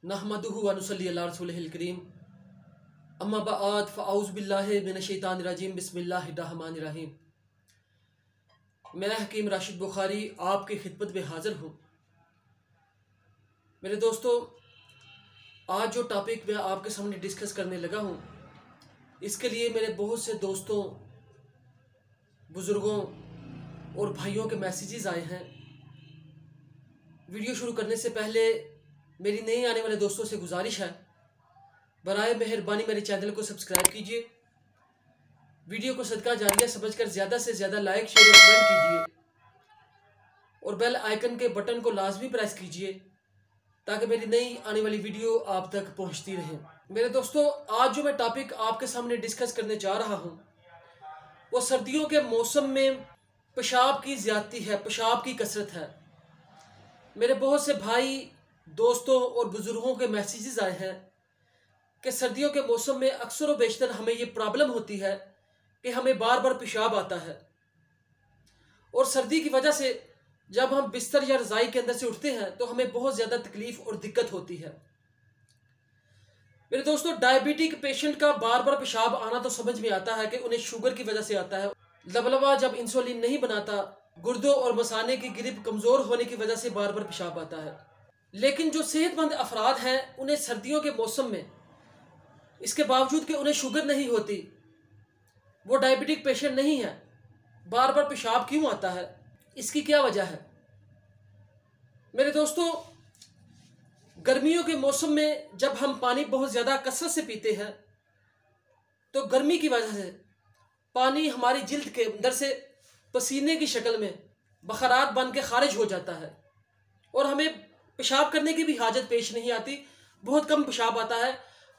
नहमदुहु व नुसल्ली अला रसूलिहिल करीम अम्मा बअद फ़अऊज़ु बिल्लाहि मिनश शैतानिर रजीम बिस्मिल्लाहिर रहमानिर रहीम। मैं हकीम राशिद बुखारी आपकी खिदमत में हाज़िर हूँ। मेरे दोस्तों, आज जो टॉपिक मैं आपके सामने डिस्कस करने लगा हूँ, इसके लिए मेरे बहुत से दोस्तों, बुज़ुर्गों और भाइयों के मैसेजेस आए हैं। वीडियो शुरू करने से पहले मेरी नए आने वाले दोस्तों से गुजारिश है, बराए मेहरबानी मेरे चैनल को सब्सक्राइब कीजिए, वीडियो को सदका जारिया समझकर ज़्यादा से ज़्यादा लाइक शेयर और कमेंट कीजिए और बेल आइकन के बटन को लाजमी प्रेस कीजिए ताकि मेरी नई आने वाली वीडियो आप तक पहुंचती रहे। मेरे दोस्तों, आज जो मैं टॉपिक आपके सामने डिस्कस करने जा रहा हूं, वो सर्दियों के मौसम में पेशाब की ज़्यादती है, पेशाब की कसरत है। मेरे बहुत से भाई, दोस्तों और बुज़ुर्गों के मैसेजेस आए हैं कि सर्दियों के मौसम में अक्सर व बेशतर हमें ये प्रॉब्लम होती है कि हमें बार बार पेशाब आता है और सर्दी की वजह से जब हम बिस्तर या रज़ाई के अंदर से उठते हैं तो हमें बहुत ज़्यादा तकलीफ़ और दिक्कत होती है। मेरे दोस्तों, डायबिटिक पेशेंट का बार बार पेशाब आना तो समझ में आता है कि उन्हें शुगर की वजह से आता है। लबलबा जब इंसुलिन नहीं बनाता, गुर्दों और मसाने की गिरिप कमज़ोर होने की वजह से बार बार पेशाब आता है। लेकिन जो सेहतमंद अफराद हैं, उन्हें सर्दियों के मौसम में इसके बावजूद कि उन्हें शुगर नहीं होती, वो डायबिटिक पेशेंट नहीं है, बार बार पेशाब क्यों आता है? इसकी क्या वजह है? मेरे दोस्तों, गर्मियों के मौसम में जब हम पानी बहुत ज़्यादा कसरत से पीते हैं तो गर्मी की वजह से पानी हमारी जिल्द के अंदर से पसीने की शक्ल में बखरात बन के खारिज हो जाता है और हमें पेशाब करने की भी हाजत पेश नहीं आती। बहुत कम पेशाब आता है,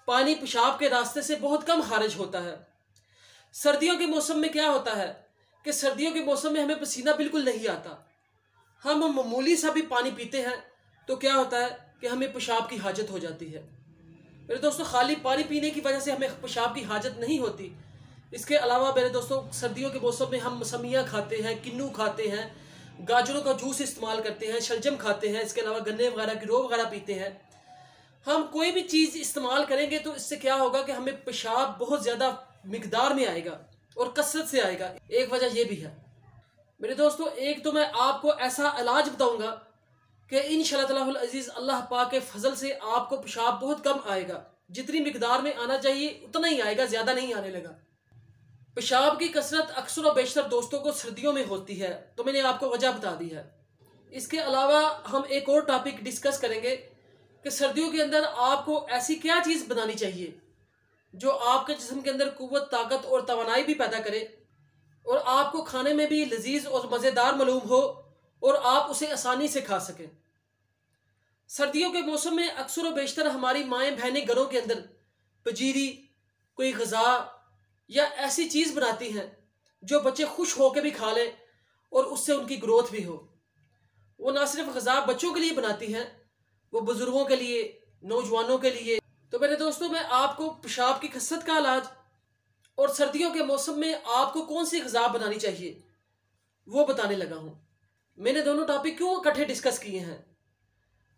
पानी पेशाब के रास्ते से बहुत कम खारिज होता है। सर्दियों के मौसम में क्या होता है कि सर्दियों के मौसम में हमें पसीना बिल्कुल नहीं आता। हम मामूली सा भी पानी पीते हैं तो क्या होता है कि हमें पेशाब की हाजत हो जाती है। मेरे दोस्तों, खाली पानी पीने की वजह से हमें पेशाब की हाजत नहीं होती। इसके अलावा मेरे दोस्तों, सर्दियों के मौसम में हम मौसमियाँ खाते हैं, किन्नू खाते हैं, गाजरों का जूस इस्तेमाल करते हैं, शलजम खाते हैं, इसके अलावा गन्ने वगैरह की रो वगैरह पीते हैं। हम कोई भी चीज़ इस्तेमाल करेंगे तो इससे क्या होगा कि हमें पेशाब बहुत ज़्यादा मिकदार में आएगा और कसरत से आएगा। एक वजह यह भी है। मेरे दोस्तों, एक तो मैं आपको ऐसा इलाज बताऊंगा कि इंशाअल्लाह अज़ीज़ अल्लाह पाक के फजल से आपको पेशाब बहुत कम आएगा। जितनी मिकदार में आना चाहिए उतना ही आएगा, ज़्यादा नहीं आने लगा। पेशाब की कसरत अक्सर और बेशतर दोस्तों को सर्दियों में होती है, तो मैंने आपको वजह बता दी है। इसके अलावा हम एक और टॉपिक डिस्कस करेंगे कि सर्दियों के अंदर आपको ऐसी क्या चीज़ बनानी चाहिए जो आपके जिस्म के अंदर कुव्वत, ताकत और तवानाई भी पैदा करे और आपको खाने में भी लजीज और मज़ेदार मालूम हो और आप उसे आसानी से खा सकें। सर्दियों के मौसम में अक्सर और बेशतर हमारी माएँ बहनें घरों के अंदर पजीरी, कोई गज़ा या ऐसी चीज़ बनाती हैं जो बच्चे खुश होकर भी खा लें और उससे उनकी ग्रोथ भी हो। वो ना सिर्फ गज़ा बच्चों के लिए बनाती हैं, वो बुज़ुर्गों के लिए, नौजवानों के लिए। तो मेरे दोस्तों, मैं आपको पेशाब की कसरत का इलाज और सर्दियों के मौसम में आपको कौन सी गज़ा बनानी चाहिए वो बताने लगा हूँ। मैंने दोनों टॉपिक क्यों इकट्ठे डिस्कस किए हैं,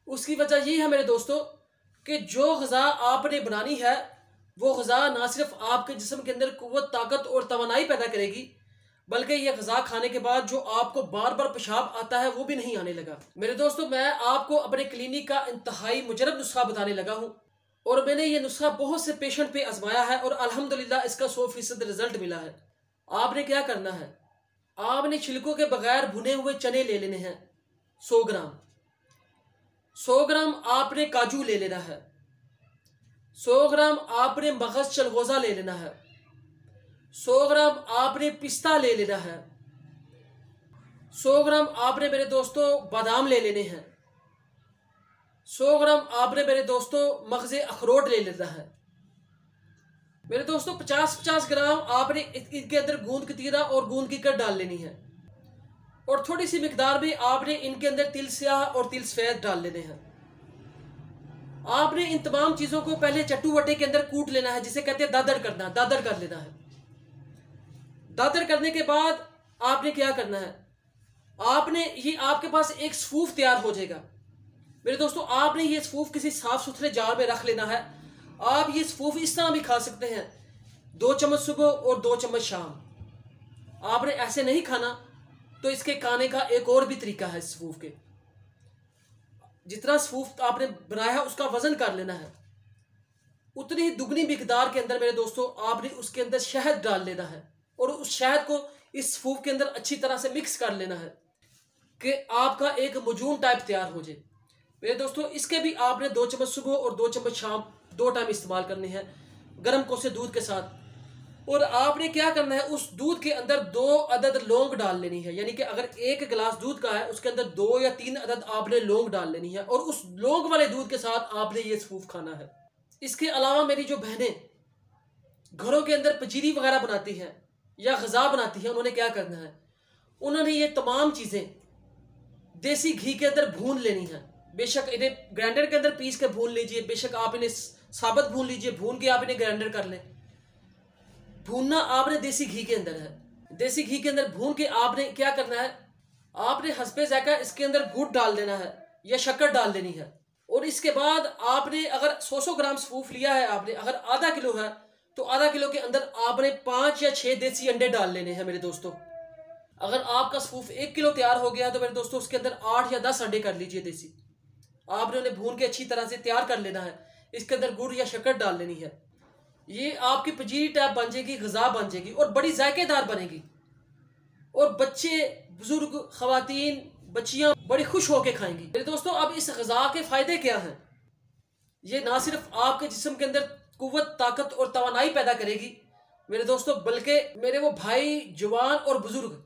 उसकी वजह यही है मेरे दोस्तों कि जो गज़ा आपने बनानी है वो गज़ा ना सिर्फ आपके जिस्म के अंदर कुव्वत, ताकत और तवानाई पैदा करेगी, बल्कि यह गज़ा खाने के बाद जो आपको बार बार पेशाब आता है वो भी नहीं आने लगा। मेरे दोस्तों, मैं आपको अपने क्लिनिक का इंतहाई मुजरब नुस्खा बताने लगा हूँ और मैंने ये नुस्खा बहुत से पेशेंट पे आजमाया है और अल्हम्दुलिल्लाह इसका 100% रिजल्ट मिला है। आपने क्या करना है, आपने छिलकों के बगैर भुने हुए चने ले लेने हैं 100 ग्राम। 100 ग्राम आपने काजू ले लेना है। 100 ग्राम आपने मगज चलगोज़ा ले लेना है। 100 ग्राम आपने पिस्ता ले लेना है। 100 ग्राम आपने मेरे दोस्तों बादाम ले लेने हैं। 100 ग्राम आपने मेरे दोस्तों मगज़े अखरोट ले लेना है। मेरे दोस्तों, 50-50 ग्राम आपने इनके अंदर गूंद कतीरा और गूंद की कर डाल लेनी है और थोड़ी सी मिकदार में आपने इनके अंदर तिल स्याह और तिल सफ़ेद डाल लेने हैं। आपने इन तमाम चीज़ों को पहले चट्टू वटे के अंदर कूट लेना है, जिसे कहते हैं दादर करना, दादर कर लेना है। दादर करने के बाद आपने क्या करना है, आपने ये आपके पास एक सूफ तैयार हो जाएगा। मेरे दोस्तों, आपने ये सफूफ किसी साफ सुथरे जार में रख लेना है। आप ये सफूफ इस तरह भी खा सकते हैं, 2 चम्मच सुबह और 2 चम्मच शाम। आपने ऐसे नहीं खाना तो इसके खाने का एक और भी तरीका है। सफूफ के जितना सफूफ आपने बनाया है उसका वजन कर लेना है, उतनी ही दुगनी मिकदार के अंदर मेरे दोस्तों आपने उसके अंदर शहद डाल लेना है और उस शहद को इस सफूफ के अंदर अच्छी तरह से मिक्स कर लेना है कि आपका एक मजून टाइप तैयार हो जाए। मेरे दोस्तों, इसके भी आपने 2 चम्मच सुबह और 2 चम्मच शाम 2 टाइम इस्तेमाल करने हैं गर्म कोसे दूध के साथ। और आपने क्या करना है, उस दूध के अंदर 2 अदद लौंग डाल लेनी है। यानी कि अगर 1 गिलास दूध का है उसके अंदर 2 या 3 अदद आपने लौंग डाल लेनी है और उस लौंग वाले दूध के साथ आपने ये सफूफ खाना है। इसके अलावा मेरी जो बहनें घरों के अंदर पजीरी वगैरह बनाती हैं या गज़ा बनाती हैं, उन्होंने क्या करना है, उन्होंने ये तमाम चीज़ें देसी घी के अंदर भून लेनी है। बेशक इन्हें ग्राइंडर के अंदर पीस के भून लीजिए, बेशक आप इन्हें साबुत भून लीजिए, भून के आप इन्हें ग्राइंडर कर लें। भूनना आपने देसी घी के अंदर है। देसी घी के अंदर भून के आपने क्या करना है, आपने हस्बे ज़ायका इसके अंदर गुड़ डाल देना है या शक्कर डाल देनी है। और इसके बाद आपने अगर 100 ग्राम सफूफ लिया है, आपने अगर आधा किलो है तो आधा किलो के अंदर आपने 5 या 6 देसी अंडे डाल लेने हैं। मेरे दोस्तों, अगर आपका सफूफ 1 किलो तैयार हो गया तो मेरे दोस्तों उसके अंदर 8 या 10 अंडे कर लीजिए देसी। आपने उन्हें भून के अच्छी तरह से तैयार कर लेना है। इसके अंदर गुड़ या शक्कर डाल लेनी है। ये आपकी पजीरी टाइप बन जाएगी, गज़ा बन जाएगी और बड़ी जायकेदार बनेगी। और बच्चे, बुजुर्ग, खवातीन, बच्चियां बड़ी खुश होकर खाएंगी। मेरे दोस्तों, अब इस गज़ा के फायदे क्या हैं? ये ना सिर्फ आपके जिस्म के अंदर कुव्वत, ताकत और तवानाई पैदा करेगी मेरे दोस्तों, बल्कि मेरे वो भाई जवान और बुजुर्ग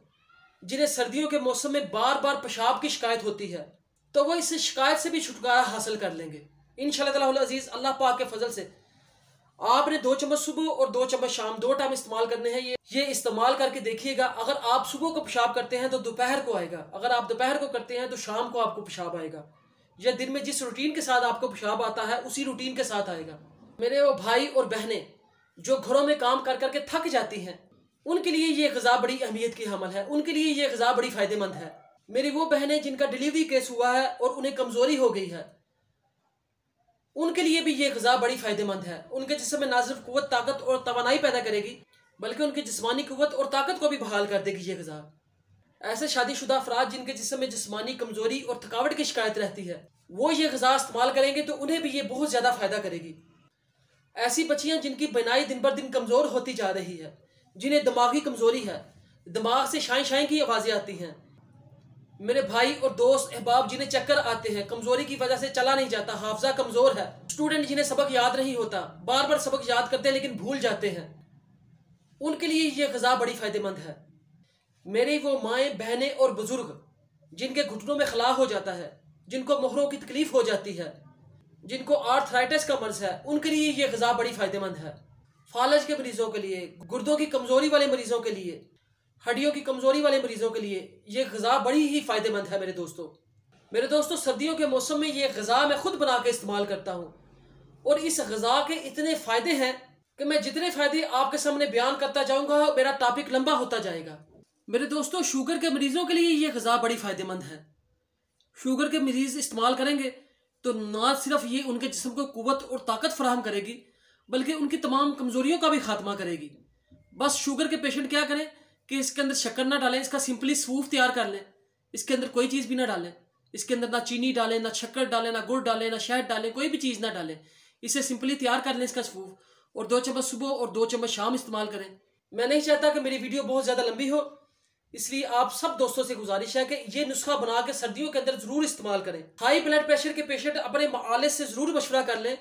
जिन्हें सर्दियों के मौसम में बार बार पेशाब की शिकायत होती है, तो वो इस शिकायत से भी छुटकारा हासिल कर लेंगे इंशाअल्लाह अज़ीज़। अल्लाह पाक के फजल से आपने 2 चम्मच सुबह और 2 चम्मच शाम 2 टाइम इस्तेमाल करने हैं। ये इस्तेमाल करके देखिएगा। अगर आप सुबह को पेशाब करते हैं तो दोपहर को आएगा, अगर आप दोपहर को करते हैं तो शाम को आपको पेशाब आएगा, या दिन में जिस रूटीन के साथ आपको पेशाब आता है उसी रूटीन के साथ आएगा। मेरे वो भाई और बहनें जो घरों में काम कर करके थक जाती हैं, उनके लिए ये गज़ा बड़ी अहमियत की हमल है, उनके लिए ये गज़ा बड़ी फ़ायदेमंद है। मेरी वो बहनें जिनका डिलीवरी केस हुआ है और उन्हें कमज़ोरी हो गई है, उनके लिए भी ये गज़ा बड़ी फ़ायदेमंद है। उनके जिस्म में ना सिर्फ कुव्वत, ताकत और तवानाई पैदा करेगी बल्कि उनकी जिस्मानी कुव्वत और ताकत को भी बहाल कर देगी ये गज़ा। ऐसे शादीशुदा अफराद जिनके जिस्म में जिस्मानी कमज़ोरी और थकावट की शिकायत रहती है, वो ये गज़ा इस्तेमाल करेंगे तो उन्हें भी ये बहुत ज़्यादा फ़ायदा करेगी। ऐसी बच्चियाँ जिनकी बनाई दिन बर दिन कमज़ोर होती जा रही है, जिन्हें दिमागी कमज़ोरी है, दिमाग से शाई शाई की आवाज़ें आती हैं, मेरे भाई और दोस्त अहबाब जिन्हें चक्कर आते हैं, कमज़ोरी की वजह से चला नहीं जाता, हाफजा कमज़ोर है, स्टूडेंट जिन्हें सबक याद नहीं होता, बार बार सबक याद करते हैं लेकिन भूल जाते हैं, उनके लिए ये गज़ा बड़ी फ़ायदेमंद है। मेरी वो माएँ, बहनें और बुज़ुर्ग जिनके घुटनों में खला हो जाता है, जिनको मोहरों की तकलीफ़ हो जाती है, जिनको आर्थराइटिस का मर्ज़ है, उनके लिए ये गज़ा बड़ी फ़ायदेमंद है। फालज के मरीज़ों के लिए, गुर्दों की कमज़ोरी वाले मरीज़ों के लिए, हड्डियों की कमज़ोरी वाले मरीज़ों के लिए ये गज़ा बड़ी ही फ़ायदेमंद है। मेरे दोस्तों, सर्दियों के मौसम में ये गज़ा मैं खुद बना के इस्तेमाल करता हूँ और इस गज़ा के इतने फ़ायदे हैं कि मैं जितने फ़ायदे आपके सामने बयान करता जाऊँगा मेरा टॉपिक लंबा होता जाएगा। मेरे दोस्तों, शुगर के मरीज़ों के लिए ये गज़ा बड़ी फ़ायदेमंद है। शुगर के मरीज़ इस्तेमाल करेंगे तो ना सिर्फ ये उनके जिस्म को कुव्वत और ताकत फराहम करेगी बल्कि उनकी तमाम कमज़ोरियों का भी खात्मा करेगी। बस शुगर के पेशेंट क्या करें कि इसके अंदर शक्कर ना डालें, इसका सिंपली सफूफ तैयार कर लें, इसके अंदर कोई चीज़ भी ना डालें, इसके अंदर ना चीनी डालें, ना शक्कर डालें, ना गुड़ डालें, ना शहद डालें, कोई भी चीज़ ना डालें, इसे सिंपली तैयार कर लें इसका सफूफ और 2 चम्मच सुबह और 2 चम्मच शाम इस्तेमाल करें। मैं नहीं चाहता कि मेरी वीडियो बहुत ज़्यादा लंबी हो, इसलिए आप सब दोस्तों से गुजारिश है कि ये नुस्खा बना के सर्दियों के अंदर ज़रूर इस्तेमाल करें। हाई ब्लड प्रेशर के पेशेंट अपने मुआलिज से ज़रूर मशवरा कर लें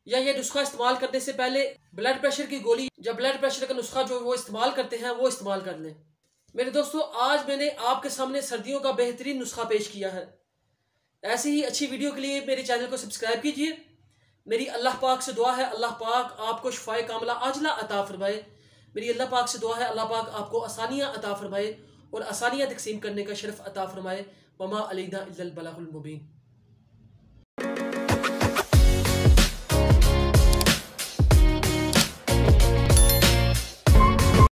या ये नुस्खा इस्तेमाल करने से पहले ब्लड प्रेशर की गोली या ब्लड प्रेशर का नुस्खा जो वो इस्तेमाल करते हैं वो इस्तेमाल कर लें। मेरे दोस्तों, आज मैंने आपके सामने सर्दियों का बेहतरीन नुस्खा पेश किया है। ऐसी ही अच्छी वीडियो के लिए मेरे चैनल को सब्सक्राइब कीजिए। मेरी अल्लाह पाक से दुआ है अल्लाह पाक आपको शिफाए कामला आजला अता फरमाए। मेरी अल्लाह पाक से दुआ है अल्लाह पाक आपको आसानियाँ अता फरमाए और आसानियाँ तकसीम करने का शर्फ अता फरमाए। वमा अलैना इल्लल बलागुल मुबीन।